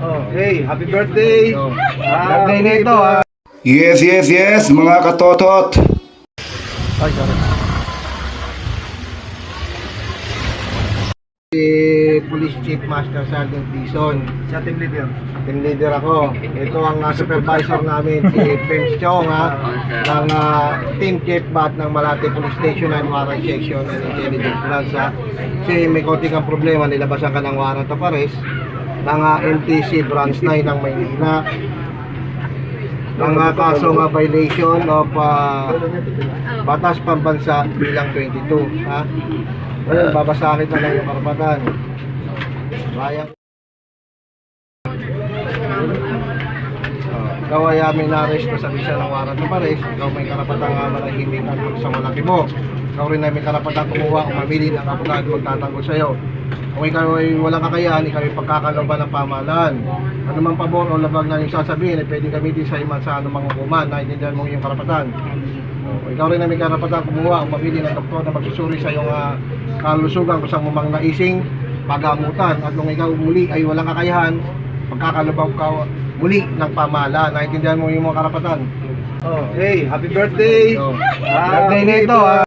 Oh, hey, happy birthday! Birthday na ito, ah. Yes, yes, yes, mga katotot. Ay, sorry. Si Police Chief Master Sergeant Dizon. Sa team leader. Team leader ako. Ito ang supervisor namin, si Prince Chong, ng Team Chief Bat ng Malate Police Station and Warrant Section and Intelligence Branch. Kasi may konting ang problema, nilabasan ka ng warrant of arrest ng NTC Branch 9 ng Maynila. Ng kaso nga violation of Batas Pambansa bilang 22. Ngayon, babasahin na lang yung karapatan. Bayang ikaw ay aming na-arresto sa bisa ng warrant of arrest. Ikaw may karapatang manahimik at magsamalaki mo. Ikaw rin ay may karapatang kumuha kung mamili ng abogado magtatanggol sa iyo. Kung ikaw ay walang kakayahan, ikaw ay pagkakaloban ng pamahalaan. Ano mang pabor o labag na yung sasabihin ay pwede gamitin sa iman sa anumang hukuman. Naintindihan mo yung karapatan. Ikaw rin ay may karapatang kumuha kung mamili ng doktor na magsusuri sa iyong kalusugan kung saan mo mang naising pagamutan. At kung ikaw muli ay walang kakayahan, pagkakaloban ka muli ng pamahalaan. Naintindihan mo yung mga karapatan. Oh, hey, happy birthday! Birthday na ito, ah.